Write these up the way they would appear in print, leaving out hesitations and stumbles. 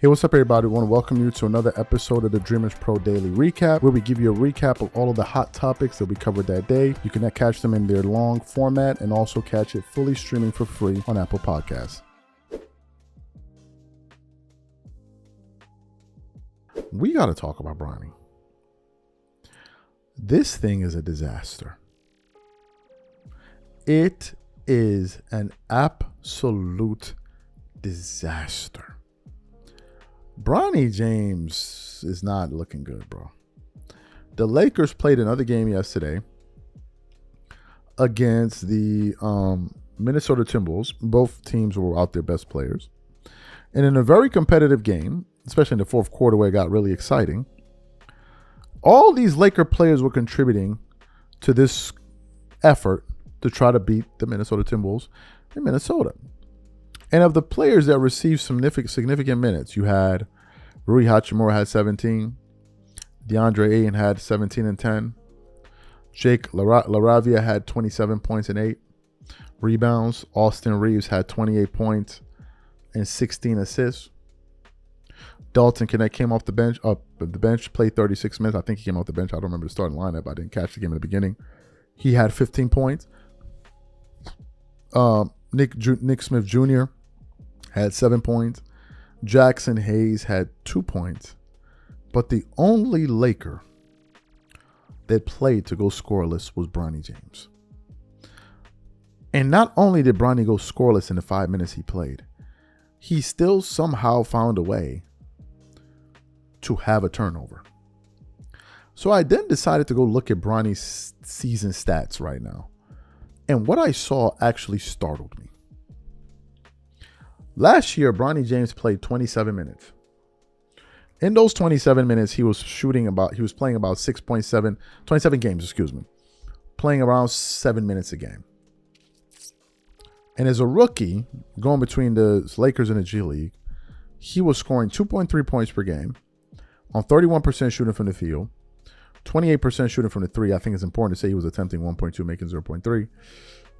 Hey, what's up, everybody? I want to welcome you to another episode of the Dreamers Pro Daily Recap, where we give you a recap of all of the hot topics that we covered that day. You can catch them in their long format and also catch it fully streaming for free on Apple Podcasts. We got to talk about Bronny. This thing is a disaster. It is an absolute disaster. Bronny James is not looking good, bro. The Lakers played another game yesterday against the Minnesota Timberwolves. Both teams were out their best players. And in a very competitive game, especially in the fourth quarter where it got really exciting, all these Laker players were contributing to this effort to try to beat the Minnesota Timberwolves in Minnesota. And of the players that received significant minutes, you had Rui Hachimura had 17. DeAndre Ayton had 17 and 10. Jake LaRavia had 27 points and 8 rebounds. Austin Reaves had 28 points and 16 assists. Dalton Connect came off the bench, played 36 minutes. I think he came off the bench. I don't remember the starting lineup. I didn't catch the game in the beginning. He had 15 points. Nick Smith Jr. had 7 points. Jackson Hayes had 2 points. But the only Laker that played to go scoreless was Bronny James. And not only did Bronny go scoreless in the 5 minutes he played, he still somehow found a way to have a turnover. So I then decided to go look at Bronny's season stats right now. And what I saw actually startled me. Last year, Bronny James played 27 minutes. In those 27 minutes, he was playing about 27 games, playing around 7 minutes a game. And as a rookie, going between the Lakers and the G League, he was scoring 2.3 points per game on 31% shooting from the field, 28% shooting from the three. I think it's important to say he was attempting 1.2, making 0.3.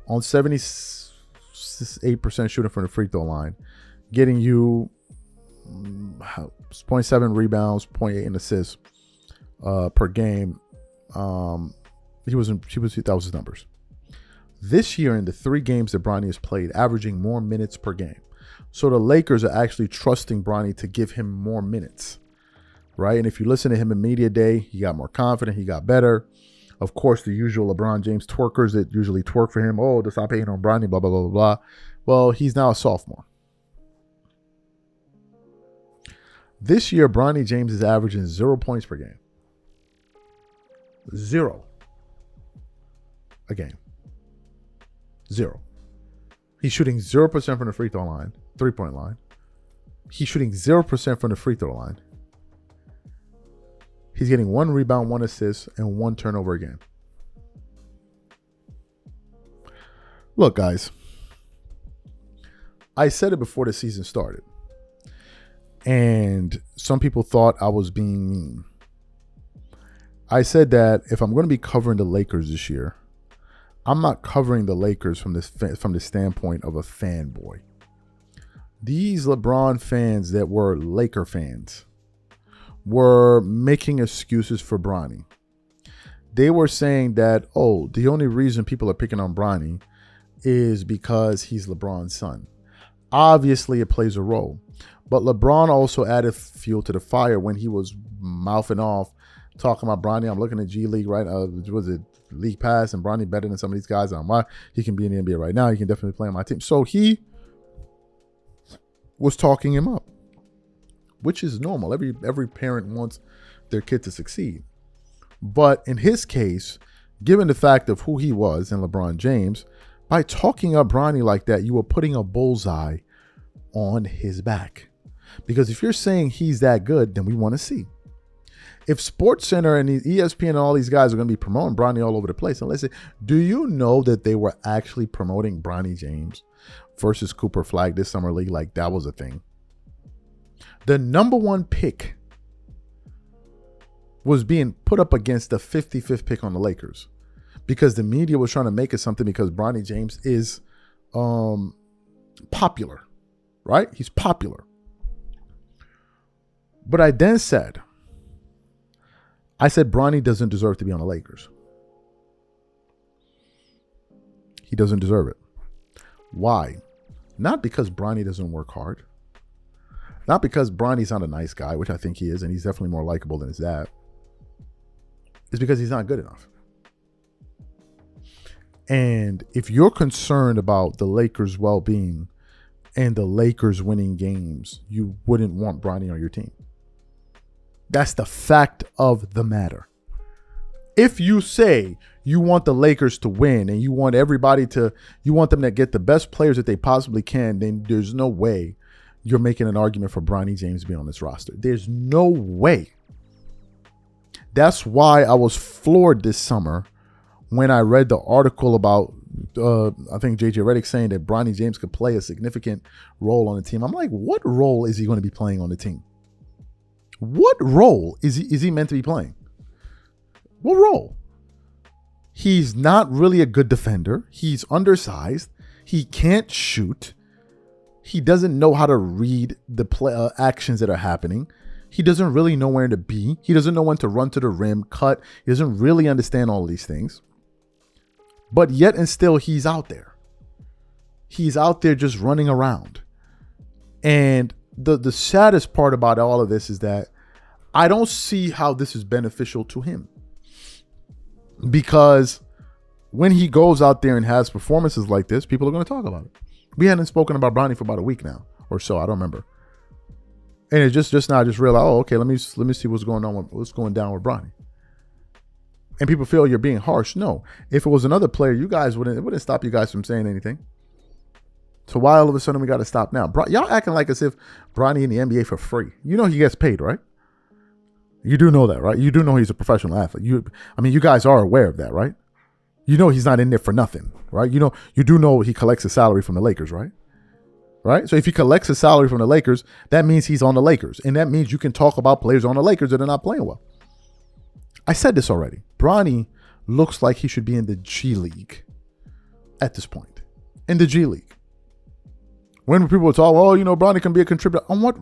On 78% shooting from the free throw line, getting you 0.7 rebounds, 0.8 in assists per game. That was his numbers. This year, in the 3 games that Bronny has played, averaging more minutes per game. So the Lakers are actually trusting Bronny to give him more minutes. Right? And if you listen to him in media day, he got more confident. He got better. Of course, the usual LeBron James twerkers that usually twerk for him. Oh, to stop hating on Bronny, blah, blah, blah, blah, blah. Well, he's now a sophomore. This year, Bronny James is averaging 0 points per game. 0 a game. 0. He's shooting 0% from the free throw line, 3-point line. He's shooting 0% from the free throw line. He's getting 1 rebound, 1 assist, and 1 turnover a game. Look, guys, I said it before the season started, and some people thought I was being mean. I said that if I'm going to be covering the Lakers this year, I'm not covering the Lakers from the standpoint of a fanboy. These LeBron fans that were Laker fans were making excuses for Bronny. They were saying that, oh, the only reason people are picking on Bronny is because he's LeBron's son. Obviously, it plays a role. But LeBron also added fuel to the fire when he was mouthing off, talking about Bronny. I'm looking at G League right now. Was it League Pass? And Bronny better than some of these guys. He can be in the NBA right now. He can definitely play on my team. So he was talking him up, which is normal. Every parent wants their kid to succeed. But in his case, given the fact of who he was and LeBron James, by talking up Bronny like that, you were putting a bullseye on his back. Because if you're saying he's that good, then we want to see. If SportsCenter and ESPN and all these guys are going to be promoting Bronny all over the place, and listen, do you know that they were actually promoting Bronny James versus Cooper Flag this summer league like that was a thing? The number 1 pick was being put up against the 55th pick on the Lakers because the media was trying to make it something because Bronny James is popular, right? He's popular. But I then said, Bronny doesn't deserve to be on the Lakers. He doesn't deserve it. Why? Not because Bronny doesn't work hard. Not because Bronny's not a nice guy, which I think he is, and he's definitely more likable than his dad. It's because he's not good enough. And if you're concerned about the Lakers' well-being and the Lakers winning games, you wouldn't want Bronny on your team. That's the fact of the matter. If you say you want the Lakers to win and you want you want them to get the best players that they possibly can, then there's no way you're making an argument for Bronny James being on this roster. There's no way. That's why I was floored this summer when I read the article about, I think JJ Redick saying that Bronny James could play a significant role on the team. I'm like, what role is he going to be playing on the team? What role is he meant to be playing? What role? He's not really a good defender. He's undersized. He can't shoot. He doesn't know how to read the actions that are happening. He doesn't really know where to be. He doesn't know when to run to the rim, cut. He doesn't really understand all of these things. But yet and still, he's out there. He's out there just running around. And the saddest part about all of this is that I don't see how this is beneficial to him. Because when he goes out there and has performances like this, people are going to talk about it. We hadn't spoken about Bronny for about a week now or so. I don't remember. And it just now I just realized, oh, okay, let me see what's going on, what's going down with Bronny. And people feel you're being harsh. No, if it was another player, it wouldn't stop you guys from saying anything. So why all of a sudden we got to stop now? Y'all acting like as if Bronny in the NBA for free. You know he gets paid, right? You do know that, right? You do know he's a professional athlete. You guys are aware of that, right? You know he's not in there for nothing, right? You do know he collects a salary from the Lakers, right? Right? So if he collects a salary from the Lakers, that means he's on the Lakers. And that means you can talk about players on the Lakers that are not playing well. I said this already. Bronny looks like he should be in the G League at this point. In the G League. When people talk, oh, Bronny can be a contributor. On what?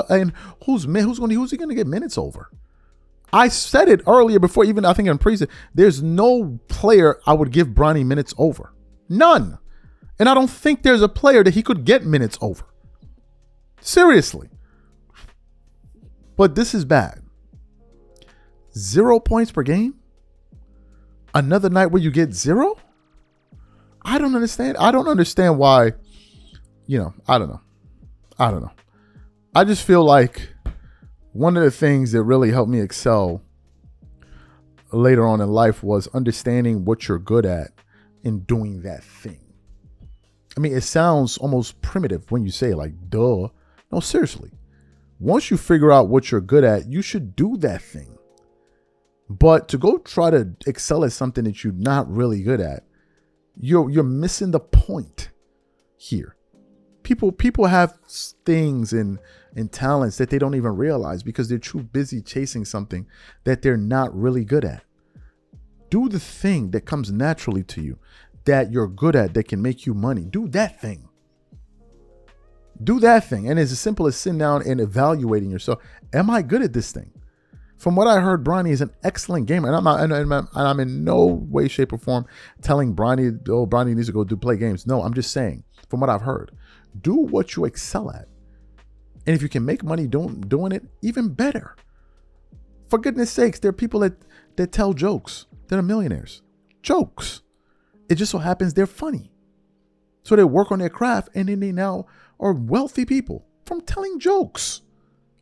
And who's he going to get minutes over? I said it earlier before, even I think in preseason. There's no player I would give Bronny minutes over. None. And I don't think there's a player that he could get minutes over. Seriously. But this is bad. 0 points per game? Another night where you get 0? I don't understand. I don't understand why. I don't know. I just feel like one of the things that really helped me excel later on in life was understanding what you're good at and doing that thing. I mean, it sounds almost primitive when you say it, like, duh. No, seriously. Once you figure out what you're good at, you should do that thing. But to go try to excel at something that you're not really good at, you're missing the point here. People have things and talents that they don't even realize because they're too busy chasing something that they're not really good at. Do the thing that comes naturally to you, that you're good at, that can make you money. Do that thing. Do that thing. And it's as simple as sitting down and evaluating yourself. Am I good at this thing? From what I heard, Bronny is an excellent gamer. And I'm in no way, shape, or form telling Bronny, oh, Bronny needs to go play games. No, I'm just saying, from what I've heard, do what you excel at. And if you can make money doing it, even better. For goodness sakes, there are people that tell jokes that are millionaires. Jokes. It just so happens they're funny. So they work on their craft and then they now are wealthy people from telling jokes.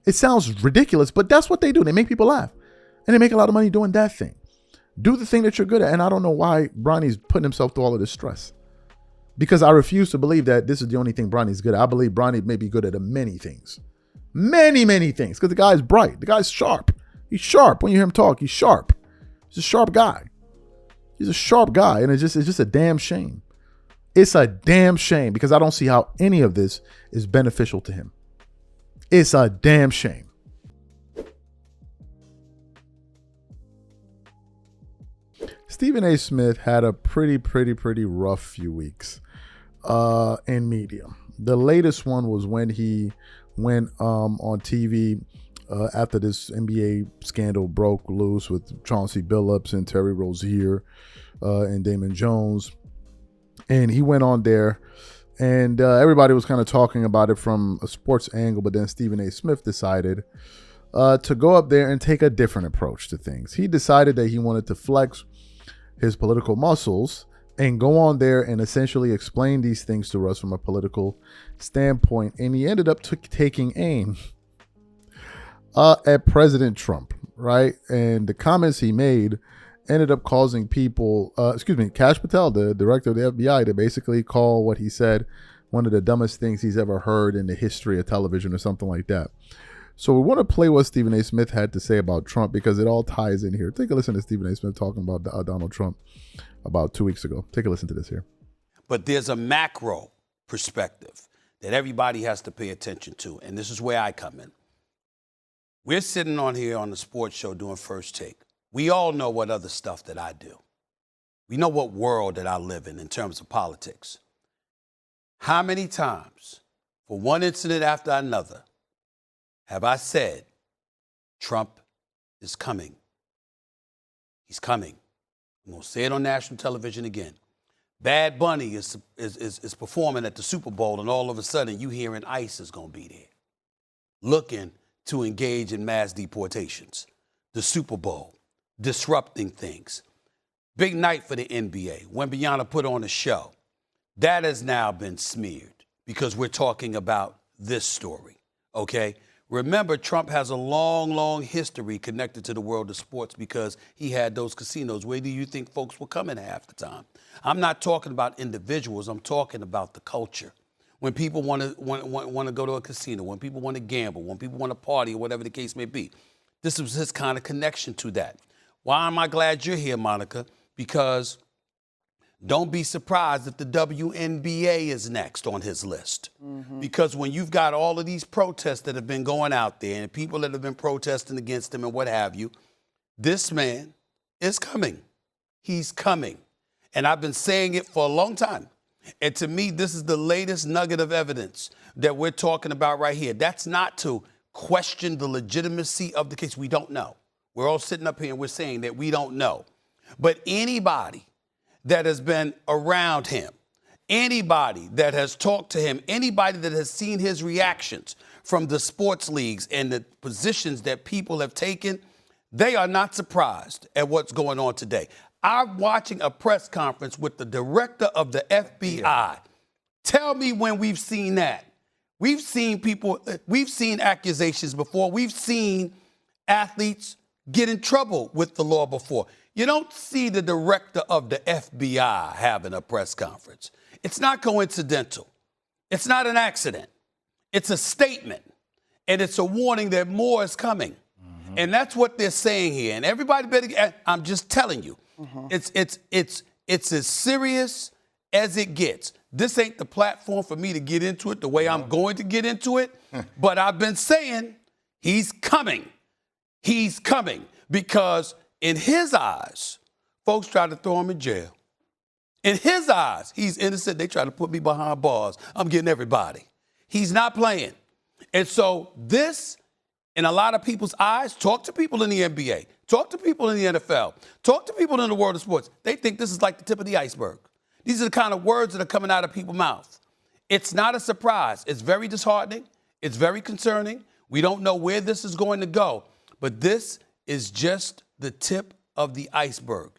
It sounds ridiculous, but that's what they do. They make people laugh. And they make a lot of money doing that thing. Do the thing that you're good at. And I don't know why Bronny's putting himself through all of this stress. Because I refuse to believe that this is the only thing Bronny's good at. I believe Bronny may be good at many things. Many, many things. Because the guy's bright. The guy's sharp. He's sharp. When you hear him talk, he's sharp. He's a sharp guy. He's a sharp guy. And it's just a damn shame. It's a damn shame because I don't see how any of this is beneficial to him. It's a damn shame. Stephen A. Smith had a pretty rough few weeks in media. The latest one was when he went on TV after this NBA scandal broke loose with Chauncey Billups and Terry Rozier and Damon Jones. And he went on there, and everybody was kind of talking about it from a sports angle, but then Stephen A. Smith decided to go up there and take a different approach to things. He decided that he wanted to flex his political muscles and go on there and essentially explain these things to us from a political standpoint. And he ended up taking aim at President Trump, right? And the comments he made ended up causing people, Kash Patel, the director of the FBI, to basically call what he said one of the dumbest things he's ever heard in the history of television or something like that. So we want to play what Stephen A. Smith had to say about Trump because it all ties in here. Take a listen to Stephen A. Smith talking about Donald Trump about 2 weeks ago. Take a listen to this here. But there's a macro perspective that everybody has to pay attention to, and this is where I come in. We're sitting on here on the sports show doing First Take. We all know what other stuff that I do. We know what world that I live in terms of politics. How many times, for one incident after another, have I said, Trump is coming? He's coming. I'm going to say it on national television again. Bad Bunny is performing at the Super Bowl, and all of a sudden you hearing ICE is going to be there, looking to engage in mass deportations. The Super Bowl, disrupting things. Big night for the NBA. Wembanyama put on a show. That has now been smeared because we're talking about this story, okay? Remember, Trump has a long, long history connected to the world of sports because he had those casinos. Where do you think folks were coming half the time? I'm not talking about individuals. I'm talking about the culture. When people want to go to a casino, when people want to gamble, when people want to party, or whatever the case may be. This was his kind of connection to that. Why am I glad you're here, Monica? Because don't be surprised if the WNBA is next on his list. Mm-hmm. Because when you've got all of these protests that have been going out there and people that have been protesting against him and what have you, this man is coming. He's coming. And I've been saying it for a long time. And to me, this is the latest nugget of evidence that we're talking about right here. That's not to question the legitimacy of the case. We don't know. We're all sitting up here and we're saying that we don't know. But anybody that has been around him, anybody that has talked to him, anybody that has seen his reactions from the sports leagues and the positions that people have taken, they are not surprised at what's going on today. I'm watching a press conference with the director of the FBI. Yeah. Tell me when we've seen that. We've seen people, we've seen accusations before. We've seen athletes get in trouble with the law before. You don't see the director of the FBI having a press conference. It's not coincidental. It's not an accident. It's a statement. And it's a warning that more is coming. Mm-hmm. And that's what they're saying here. And everybody better, I'm just telling you, mm-hmm. It's as serious as it gets. This ain't the platform for me to get into it the way I'm going to get into it. But I've been saying he's coming. He's coming because in his eyes, folks try to throw him in jail. In his eyes, he's innocent. They try to put me behind bars. I'm getting everybody. He's not playing. And so this, in a lot of people's eyes, talk to people in the NBA, talk to people in the NFL, talk to people in the world of sports. They think this is like the tip of the iceberg. These are the kind of words that are coming out of people's mouths. It's not a surprise. It's very disheartening. It's very concerning. We don't know where this is going to go. But this is just the tip of the iceberg.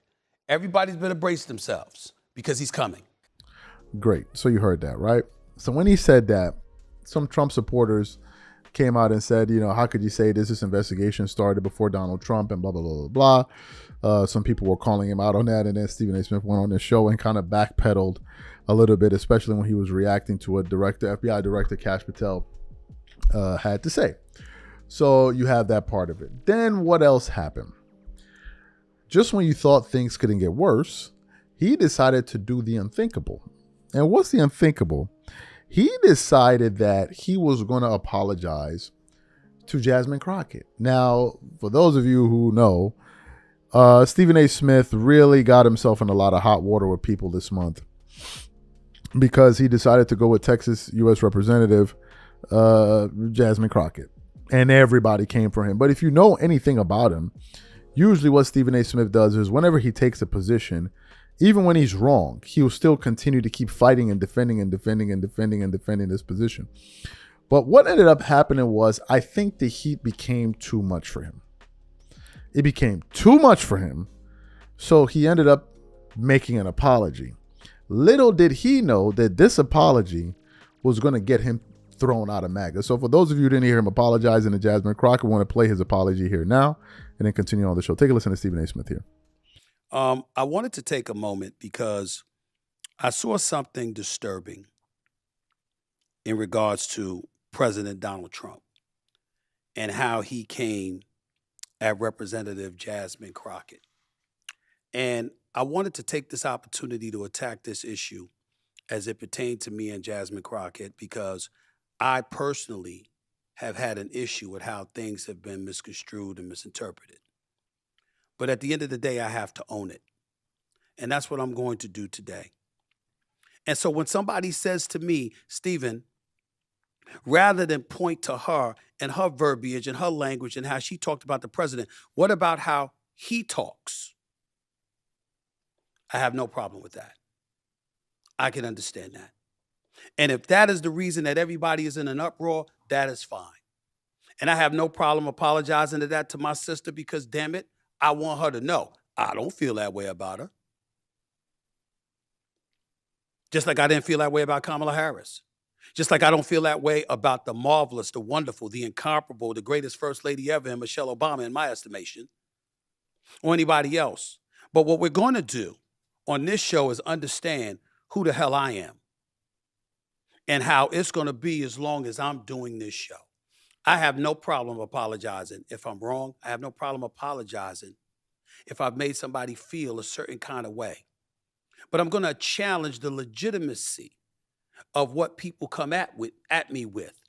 Everybody's better brace themselves because he's coming. Great. So you heard that, right? So when he said that, some Trump supporters came out and said, you know, how could you say this investigation started before Donald Trump and blah, blah, blah, blah, blah. Some people were calling him out on that. And then Stephen A. Smith went on this show and kind of backpedaled a little bit, especially when he was reacting to what FBI Director Kash Patel had to say. So you have that part of it. Then what else happened? Just when you thought things couldn't get worse, he decided to do the unthinkable. And what's the unthinkable? He decided that he was going to apologize to Jasmine Crockett. Now, for those of you who know, Stephen A. Smith really got himself in a lot of hot water with people this month because he decided to go with Texas U.S. Representative Jasmine Crockett. and everybody came for him. But if you know anything about him, usually what Stephen A. Smith does is whenever he takes a position, even when he's wrong, he will still continue to keep fighting and defending this position. But what ended up happening was, I think the heat became too much for him. It became too much for him. So he ended up making an apology. Little did he know that this apology was going to get him thrown out of MAGA. So for those of you who didn't hear him apologizing to Jasmine Crockett, want to play his apology here now and then continue on the show. Take a listen to Stephen A. Smith here. I wanted to take a moment because I saw something disturbing in regards to President Donald Trump and how he came at Representative Jasmine Crockett. And I wanted to take this opportunity to attack this issue as it pertained to me and Jasmine Crockett, because I personally have had an issue with how things have been misconstrued and misinterpreted. But at the end of the day, I have to own it. And that's what I'm going to do today. And so when somebody says to me, Stephen, rather than point to her and her verbiage and her language and how she talked about the president, what about how he talks? I have no problem with that. I can understand that. And if that is the reason that everybody is in an uproar, that is fine. And I have no problem apologizing to my sister, because damn it, I want her to know I don't feel that way about her. Just like I didn't feel that way about Kamala Harris. Just like I don't feel that way about the marvelous, the wonderful, the incomparable, the greatest first lady ever, and Michelle Obama, in my estimation, or anybody else. But what we're going to do on this show is understand who the hell I am and how it's going to be as long as I'm doing this show. I have no problem apologizing if I'm wrong. I have no problem apologizing if I've made somebody feel a certain kind of way. But I'm going to challenge the legitimacy of what people come at me with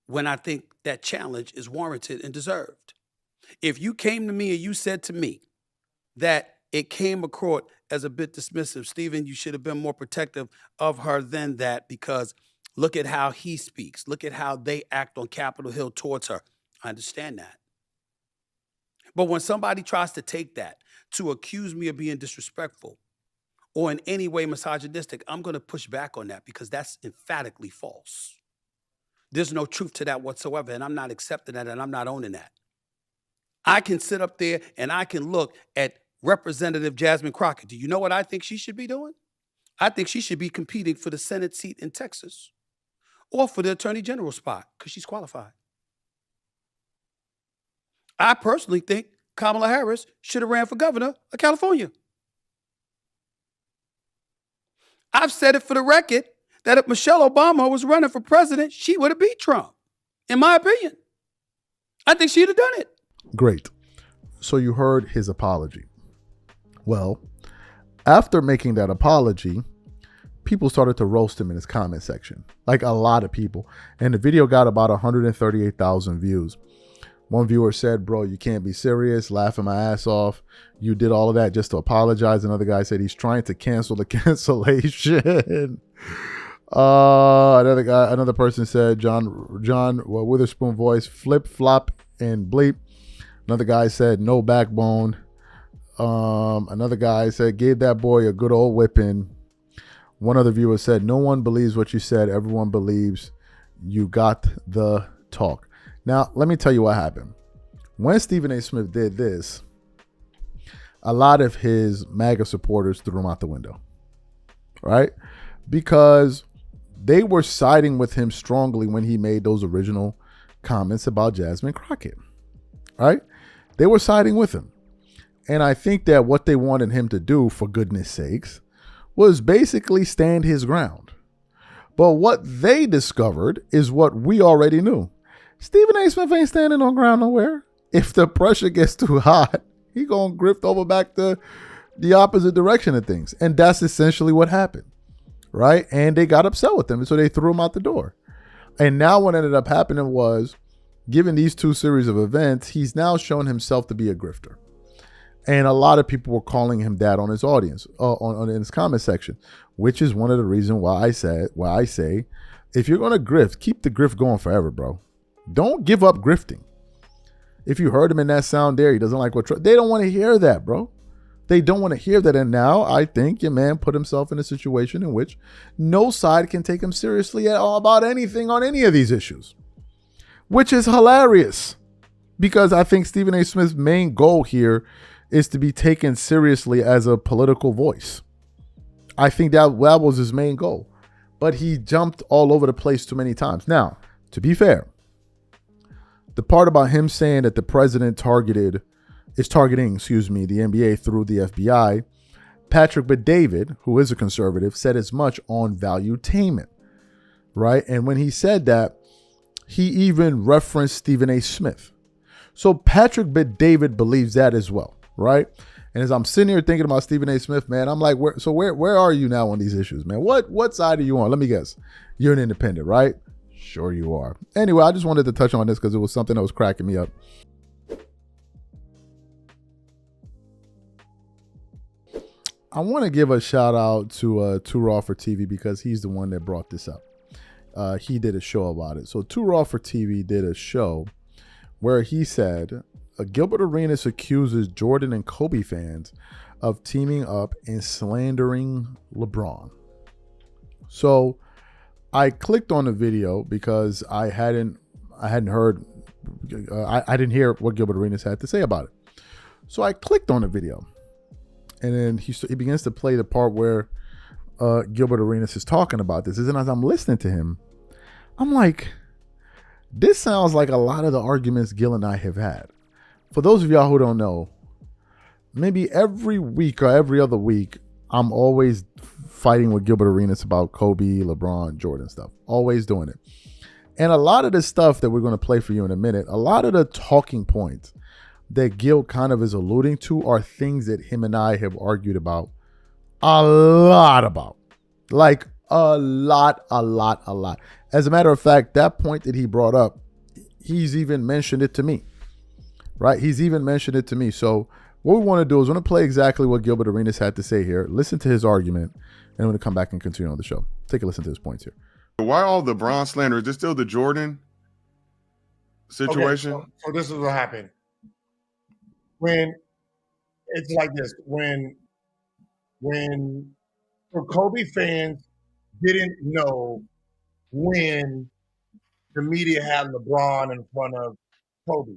when I think that challenge is warranted and deserved. If you came to me and you said to me that it came across as a bit dismissive, Stephen, you should have been more protective of her than that, because look at how he speaks. Look at how they act on Capitol Hill towards her. I understand that. But when somebody tries to take that to accuse me of being disrespectful or in any way misogynistic, I'm going to push back on that, because that's emphatically false. There's no truth to that whatsoever, and I'm not accepting that, and I'm not owning that. I can sit up there and I can look at Representative Jasmine Crockett. Do you know what I think she should be doing? I think she should be competing for the Senate seat in Texas or for the Attorney General spot, because she's qualified. I personally think Kamala Harris should have ran for governor of California. I've said it for the record that if Michelle Obama was running for president, she would have beat Trump, in my opinion. I think she'd have done it. Great. So you heard his apology. Well, after making that apology, people started to roast him in his comment section, like a lot of people. And the video got about 138,000 views. One viewer said, bro, you can't be serious, laughing my ass off. You did all of that just to apologize. Another guy said he's trying to cancel the cancellation. Another person said, John Witherspoon voice, flip, flop, and bleep. Another guy said, no backbone. Another guy said, gave that boy a good old whipping. One other viewer said, no one believes what you said. Everyone believes you got the talk. Now, let me tell you what happened. When Stephen A. Smith did this, a lot of his MAGA supporters threw him out the window, right? Because they were siding with him strongly when he made those original comments about Jasmine Crockett, right? They were siding with him. And I think that what they wanted him to do, for goodness sakes, was basically stand his ground. But what they discovered is what we already knew. Stephen A. Smith ain't standing on ground nowhere. If the pressure gets too hot, he gonna grift over back to the opposite direction of things. And that's essentially what happened, right? And they got upset with him, so they threw him out the door. And now what ended up happening was, given these two series of events, he's now shown himself to be a grifter. And a lot of people were calling him that on his audience, in his comment section, which is one of the reasons why I say, if you're going to grift, keep the grift going forever, bro. Don't give up grifting. If you heard him in that sound there, he doesn't like what they don't want to hear that, bro. They don't want to hear that. And now I think your man put himself in a situation in which no side can take him seriously at all about anything on any of these issues, which is hilarious because I think Stephen A. Smith's main goal here is to be taken seriously as a political voice. I think that was his main goal, but he jumped all over the place too many times. Now, to be fair, the part about him saying that the president is targeting the NBA through the FBI, Patrick Bet-David, who is a conservative, said as much on Valuetainment, right? And when he said that, he even referenced Stephen A. Smith. So Patrick Bet-David believes that as well, right? And as I'm sitting here thinking about Stephen A. Smith, man, I'm like, where are you now on these issues, man? What side are you on? Let me guess. You're an independent, right? Sure you are. Anyway, I just wanted to touch on this because it was something that was cracking me up. I want to give a shout out to Too Raw for TV because he's the one that brought this up. He did a show about it. So Too Raw for TV did a show where he said Gilbert Arenas accuses Jordan and Kobe fans of teaming up and slandering LeBron. So I clicked on the video because I hadn't heard, I didn't hear what Gilbert Arenas had to say about it. So I clicked on the video, and then he begins to play the part where Gilbert Arenas is talking about this. And as I'm listening to him, I'm like, this sounds like a lot of the arguments Gil and I have had. For those of y'all who don't know, maybe every week or every other week, I'm always fighting with Gilbert Arenas about Kobe, LeBron, Jordan stuff. Always doing it. And a lot of the stuff that we're going to play for you in a minute, a lot of the talking points that Gil kind of is alluding to are things that him and I have argued about a lot about. Like a lot. As a matter of fact, that point that he brought up, he's even mentioned it to me. Right? He's even mentioned it to me. So what we want to do is we're going to play exactly what Gilbert Arenas had to say here. Listen to his argument, and I'm going to come back and continue on the show. Take a listen to his points here. Why all the LeBron slander? Is this still the Jordan situation? Okay, so this is what happened. When it's like this, when Kobe fans didn't know when the media had LeBron in front of Kobe.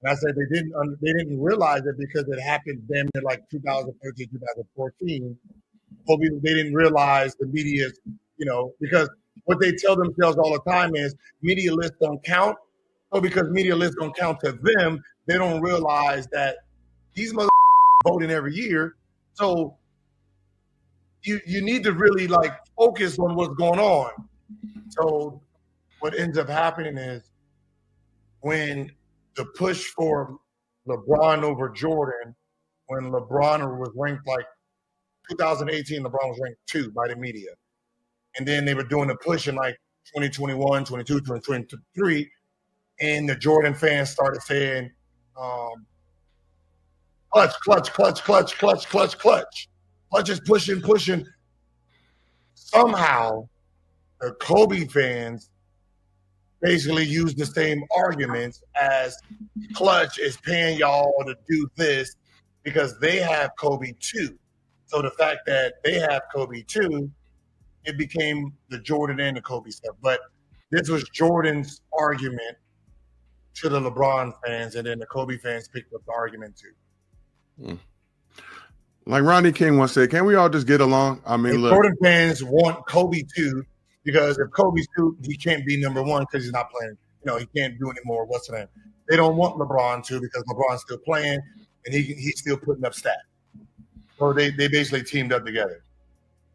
And I said they didn't realize it because it happened damn near like 2013, 2014. Kobe, they didn't realize the media's, because what they tell themselves all the time is media lists don't count. So because media lists don't count to them, they don't realize that these mother voting every year. So you need to really like focus on what's going on. So what ends up happening is when the push for LeBron over Jordan, when LeBron was ranked like 2018, LeBron was ranked 2 by the media. And then they were doing the push in like 2021, 22, 2023. And the Jordan fans started saying, clutch. Clutch is pushing. Somehow, the Kobe fans basically used the same arguments as Clutch is paying y'all to do this because they have Kobe too. So the fact that they have Kobe too, it became the Jordan and the Kobe stuff. But this was Jordan's argument to the LeBron fans, and then the Kobe fans picked up the argument too. Like Ronnie King once said, can't we all just get along? I mean, look. Jordan fans want Kobe too, because if Kobe's too, he can't be number one because he's not playing. He can't do anymore. What's the name? They don't want LeBron too because LeBron's still playing and he's still putting up stats. So they basically teamed up together.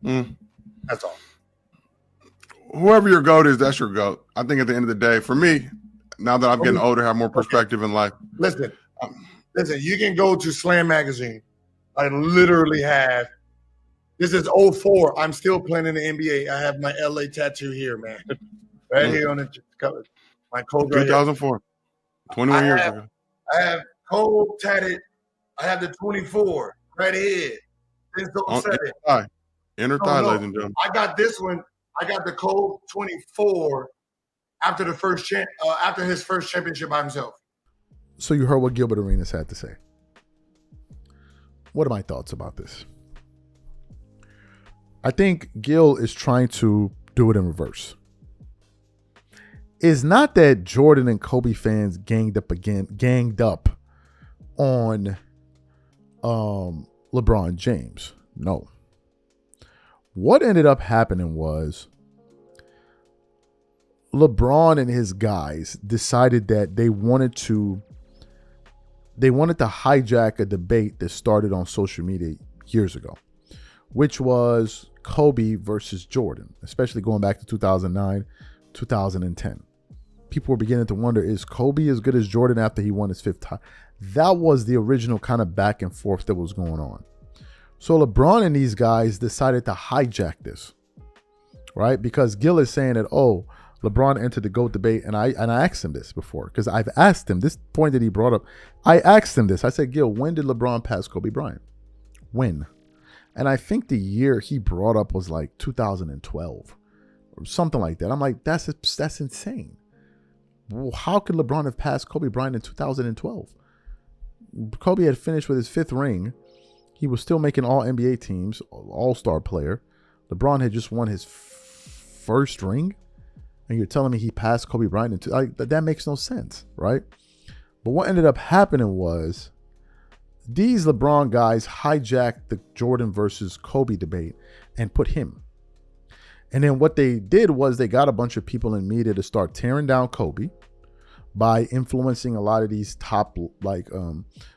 That's all. Whoever your GOAT is, that's your GOAT. I think at the end of the day, for me, now that I'm getting older, have more perspective in life. Listen, you can go to Slam Magazine. I literally have, this is 04. I'm still playing in the NBA. I have my LA tattoo here, man. Right here on the cover. My Kobe 2004. Right 21 years ago. I have Kobe tatted. I have the 24 right here. Inner thigh, ladies and gentlemen. I got this one. I got the Kobe 24 after his first championship by himself. So you heard what Gilbert Arenas had to say. What are my thoughts about this? I think Gil is trying to do it in reverse. It's not that Jordan and Kobe fans ganged up on LeBron James. No. What ended up happening was LeBron and his guys decided that they wanted to hijack a debate that started on social media years ago, which was Kobe versus Jordan, especially going back to 2009, 2010. People were beginning to wonder, is Kobe as good as Jordan after he won his 5th title? That was the original kind of back and forth that was going on. So LeBron and these guys decided to hijack this, right? Because Gil is saying that, oh, LeBron entered the GOAT debate, and I asked him this before, because I've asked him this point that he brought up. I asked him this. I said, Gil, when did LeBron pass Kobe Bryant? When? And I think the year he brought up was like 2012 or something like that. I'm like, that's insane. Well, how could LeBron have passed Kobe Bryant in 2012? Kobe had finished with his 5th ring. He was still making all NBA teams, all-star player. LeBron had just won his 1st ring. And you're telling me he passed Kobe Bryant that makes no sense, right? But what ended up happening was these LeBron guys hijacked the Jordan versus Kobe debate and put him. And then what they did was they got a bunch of people in media to start tearing down Kobe by influencing a lot of these top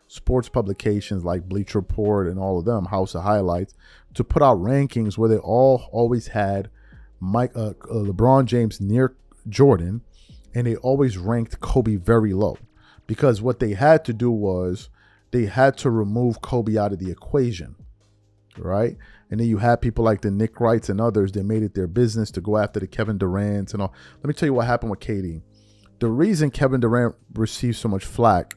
sports publications like Bleacher Report and all of them, House of Highlights, to put out rankings where they always had LeBron James near Jordan, and they always ranked Kobe very low, because what they had to do was they had to remove Kobe out of the equation, right? And then you had people like the Nick Wrights and others that made it their business to go after the Kevin Durants and all. Let me tell you what happened with KD. The reason Kevin Durant received so much flack,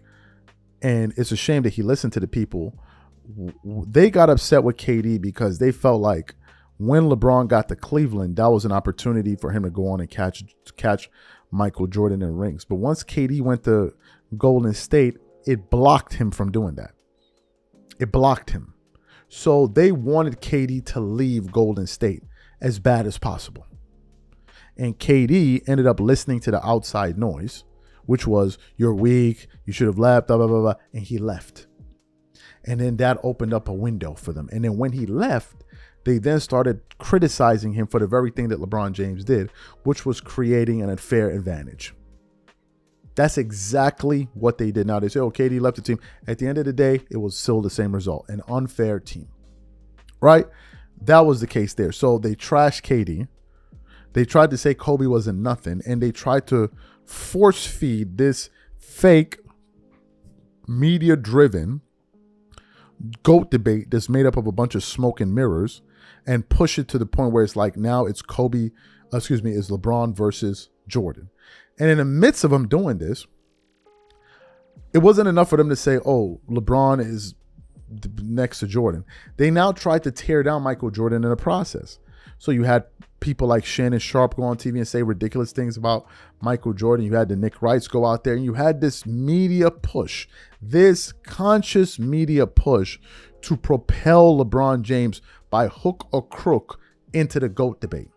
and it's a shame that he listened to the people, they got upset with KD because they felt like when LeBron got to Cleveland, that was an opportunity for him to go on and catch Michael Jordan in rings. But once KD went to Golden State, it blocked him from doing that. It blocked him. So they wanted KD to leave Golden State as bad as possible. And KD ended up listening to the outside noise, which was, you're weak, you should have left, blah, blah, blah, blah. And he left. And then that opened up a window for them. And then when he left, they then started criticizing him for the very thing that LeBron James did, which was creating an unfair advantage. That's exactly what they did. Now they say, oh, KD left the team. At the end of the day, it was still the same result, an unfair team, right? That was the case there. So they trashed KD. They tried to say Kobe wasn't nothing, and they tried to force feed this fake media-driven GOAT debate that's made up of a bunch of smoke and mirrors, and push it to the point where it's like now it's it's LeBron versus Jordan. And in the midst of them doing this, it wasn't enough for them to say, oh, LeBron is next to Jordan. They now tried to tear down Michael Jordan in the process. So you had people like Shannon Sharp go on TV and say ridiculous things about Michael Jordan. You had the Nick Wrights go out there, and you had this media push, this conscious media push to propel LeBron James by hook or crook into the GOAT debate.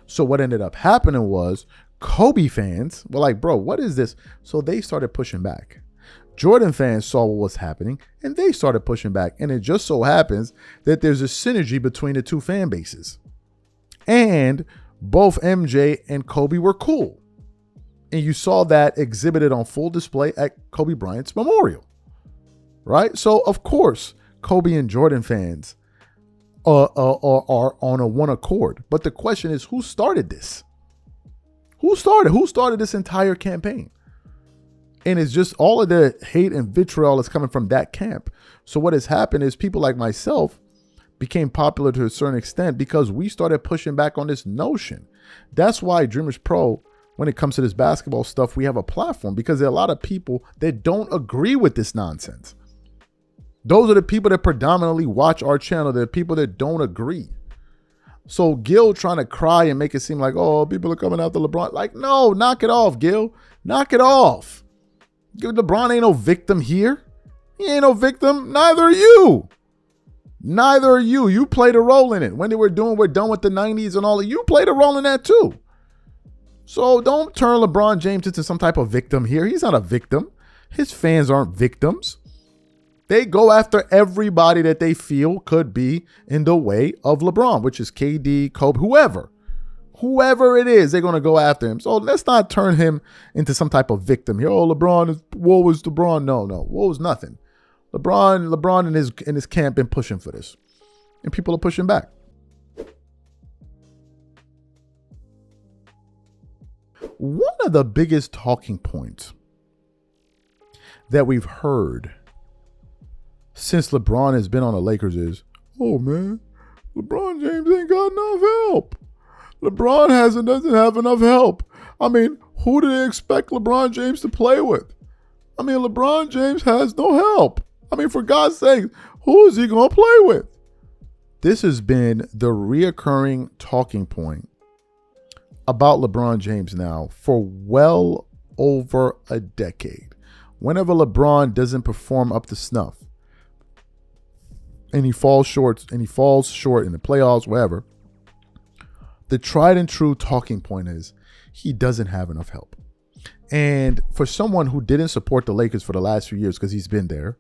So what ended up happening was Kobe fans were like, bro, what is this? So they started pushing back. Jordan fans saw what was happening, and they started pushing back. And it just so happens that there's a synergy between the two fan bases. And both MJ and Kobe were cool. And you saw that exhibited on full display at Kobe Bryant's memorial, right? So, of course, Kobe and Jordan fans are on a one accord. But the question is, who started this? Who started this entire campaign? And it's just all of the hate and vitriol is coming from that camp. So what has happened is people like myself became popular to a certain extent because we started pushing back on this notion. That's why Dreamers Pro, when it comes to this basketball stuff, we have a platform, because there are a lot of people that don't agree with this nonsense. Those are the people that predominantly watch our channel. They're people that don't agree. So Gil trying to cry and make it seem like, oh, people are coming after LeBron. Like, no, knock it off, Gil. Knock it off. LeBron ain't no victim here. He ain't no victim. Neither are you. Neither are you. You played a role in it. When we're done with the 90s and all that, you played a role in that too. So don't turn LeBron James into some type of victim here. He's not a victim. His fans aren't victims. They go after everybody that they feel could be in the way of LeBron, which is KD, Kobe, whoever. Whoever it is, they're going to go after him. So let's not turn him into some type of victim here. Oh, woe is LeBron. No. Woe is nothing. LeBron and his camp been pushing for this. And people are pushing back. One of the biggest talking points that we've heard since LeBron has been on the Lakers is, oh man, LeBron James ain't got enough help. LeBron doesn't have enough help. I mean, who do they expect LeBron James to play with? I mean, LeBron James has no help. I mean, for God's sake, who is he going to play with? This has been the reoccurring talking point about LeBron James now for well over a decade. Whenever LeBron doesn't perform up to snuff and he falls short in the playoffs, wherever, the tried and true talking point is he doesn't have enough help. And for someone who didn't support the Lakers for the last few years because he's been there,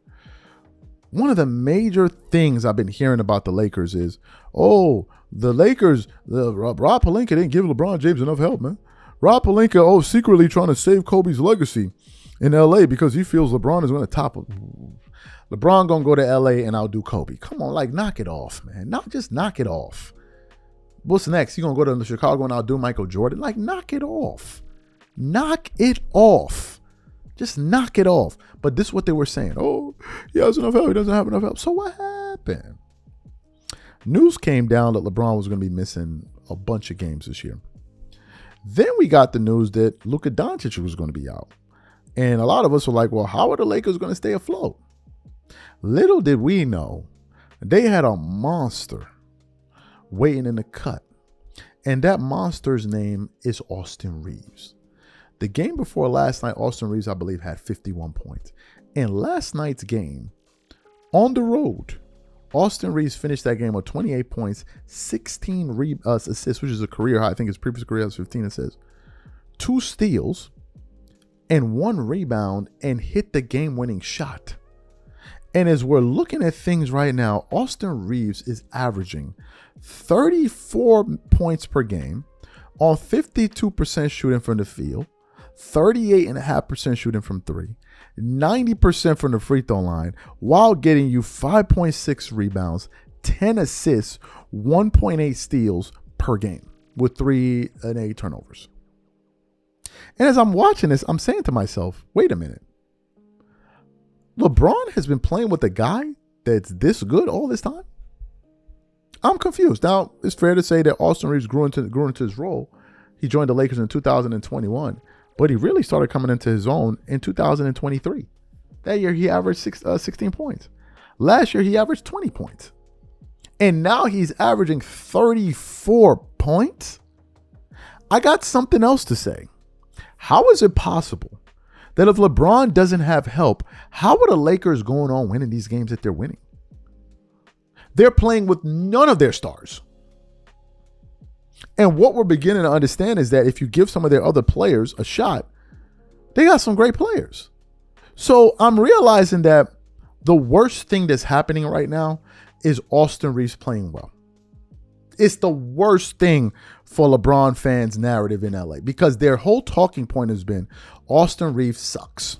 one of the major things I've been hearing about the Lakers is, oh, the Lakers, Rob Pelinka didn't give LeBron James enough help, man. Rob Pelinka, secretly trying to save Kobe's legacy in LA because he feels LeBron is going to topple. LeBron going to go to LA and outdo Kobe. Come on, like, knock it off, man. Just knock it off. What's next? You going to go to Chicago and outdo Michael Jordan? Like, knock it off. Knock it off. Just knock it off. But this is what they were saying. Oh, he has enough help. He doesn't have enough help. So what happened? News came down that LeBron was going to be missing a bunch of games this year. Then we got the news that Luka Doncic was going to be out. And a lot of us were like, well, how are the Lakers going to stay afloat? Little did we know, they had a monster waiting in the cut. And that monster's name is Austin Reaves. The game before last night, Austin Reaves, I believe, had 51 points. In last night's game, on the road, Austin Reaves finished that game with 28 points, 16 assists, which is a career high. I think his previous career has 15 assists, 2 steals, and 1 rebound, and hit the game-winning shot. And as we're looking at things right now, Austin Reaves is averaging 34 points per game on 52% shooting from the field, 38.5% shooting from 3, 90% from the free throw line, while getting you 5.6 rebounds, 10 assists, 1.8 steals per game with 3 and 8 turnovers. And as I'm watching this, I'm saying to myself, wait a minute. LeBron has been playing with a guy that's this good all this time? I'm confused. Now, it's fair to say that Austin Reaves grew into his role. He joined the Lakers in 2021, but he really started coming into his own in 2023. That year, he averaged 16 points. Last year, he averaged 20 points. And now he's averaging 34 points? I got something else to say. How is it possible that if LeBron doesn't have help, how are the Lakers going on winning these games that they're winning? They're playing with none of their stars. And what we're beginning to understand is that if you give some of their other players a shot, they got some great players. So I'm realizing that the worst thing that's happening right now is Austin Reaves playing well. It's the worst thing for LeBron fans' narrative in LA because their whole talking point has been Austin Reaves sucks.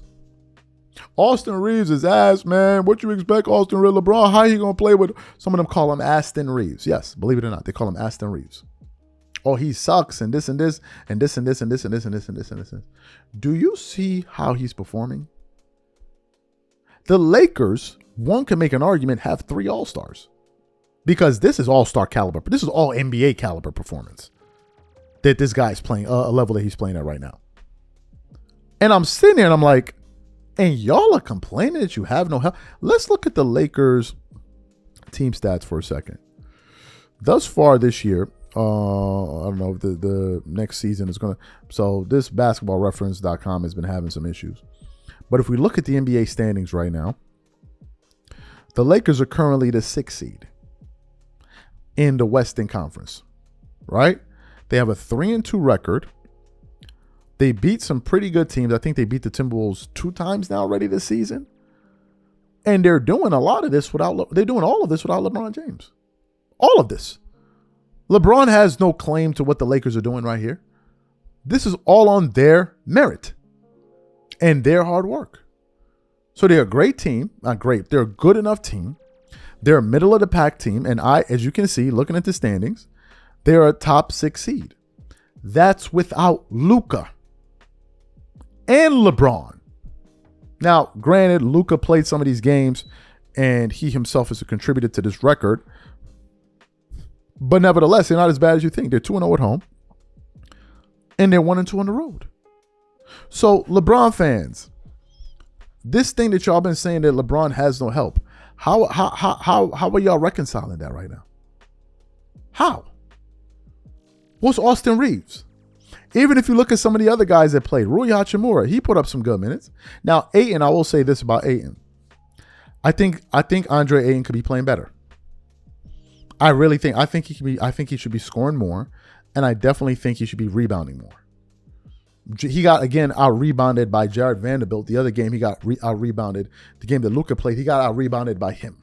Austin Reaves is ass, man. What you expect, Austin Reaves? LeBron, how you going to play with? Some of them call him Aston Reaves. Yes, believe it or not, they call him Aston Reaves. Oh, he sucks and this and this and this and this and this and this and this and this and this. Do you see how he's performing? The Lakers, one can make an argument, have 3 All-Stars. Because this is all-star caliber. This is all NBA caliber performance that this guy's playing, a level that he's playing at right now. And I'm sitting there and I'm like, and y'all are complaining that you have no help. Let's look at the Lakers team stats for a second. Thus far this year, I don't know if the next season is going to. So this basketballreference.com has been having some issues. But if we look at the NBA standings right now, the Lakers are currently the 6th seed in the Western Conference, right? They have a 3-2 record. They beat some pretty good teams. I think they beat the Timberwolves 2 times now already this season. And they're doing a lot of this they're doing all of this without LeBron James. All of this. LeBron has no claim to what the Lakers are doing right here. This is all on their merit and their hard work. So they're a great team. Not great. They're a good enough team. They're a middle of the pack team. And as you can see, looking at the standings, they're a top 6 seed. That's without Luka and LeBron. Now, granted, Luka played some of these games and he himself is a contributor to this record. But nevertheless, they're not as bad as you think. They're 2-0 at home and they're 1-2 on the road. So, LeBron fans, this thing that y'all been saying that LeBron has no help, how are y'all reconciling that right now? How? What's Austin Reaves? Even if you look at some of the other guys that played, Rui Hachimura, he put up some good minutes. Now, Ayton, I will say this about Ayton. I think Andre Ayton could be playing better. I think he should be scoring more, and I definitely think he should be rebounding more. He got, again, out-rebounded by Jared Vanderbilt. The other game, he got out-rebounded. The game that Luka played, he got out-rebounded by him.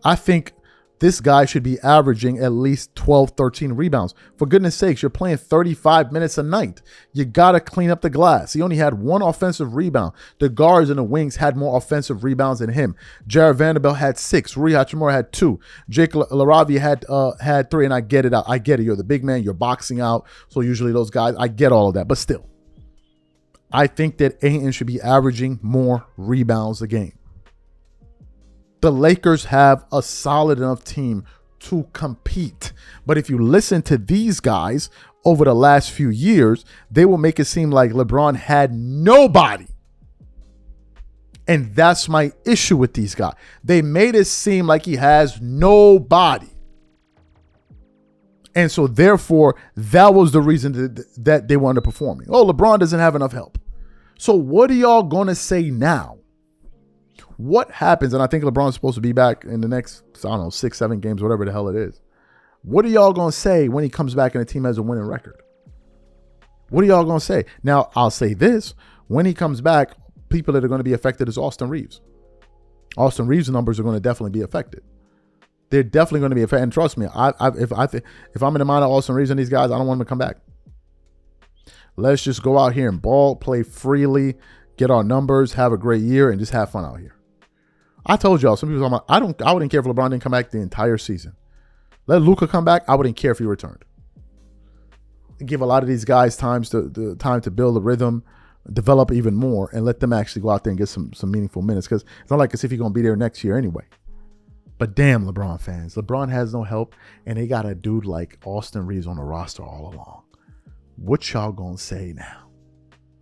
I think this guy should be averaging at least 12, 13 rebounds. For goodness sakes, you're playing 35 minutes a night. You got to clean up the glass. He only had 1 offensive rebound. The guards and the wings had more offensive rebounds than him. Jared Vanderbilt had 6. Rui Hachimura had 2. Jake LaRavia had 3, and I get it out. I get it. You're the big man. You're boxing out. So usually those guys, I get all of that. But still, I think that Ayton should be averaging more rebounds a game. The Lakers have a solid enough team to compete. But if you listen to these guys over the last few years, they will make it seem like LeBron had nobody. And that's my issue with these guys. They made it seem like he has nobody. And so therefore, that was the reason that they were underperforming. Oh, LeBron doesn't have enough help. So what are y'all going to say now? What happens, and I think LeBron's supposed to be back in the next, 6, 7 games, whatever the hell it is. What are y'all going to say when he comes back and the team has a winning record? What are y'all going to say? Now, I'll say this. When he comes back, people that are going to be affected is Austin Reaves. Austin Reaves' numbers are going to definitely be affected. They're definitely going to be affected. And trust me, if I'm in the mind of Austin Reaves and these guys, I don't want them to come back. Let's just go out here and ball, play freely, get our numbers, have a great year, and just have fun out here. I told y'all, some people talking about, I wouldn't care if LeBron didn't come back the entire season. Let Luka come back. I wouldn't care if he returned. Give a lot of these guys time to build a rhythm, develop even more, and let them actually go out there and get some meaningful minutes. Because it's not like as if he's going to be there next year anyway. But damn, LeBron fans. LeBron has no help, and they got a dude like Austin Reaves on the roster all along. What y'all going to say now?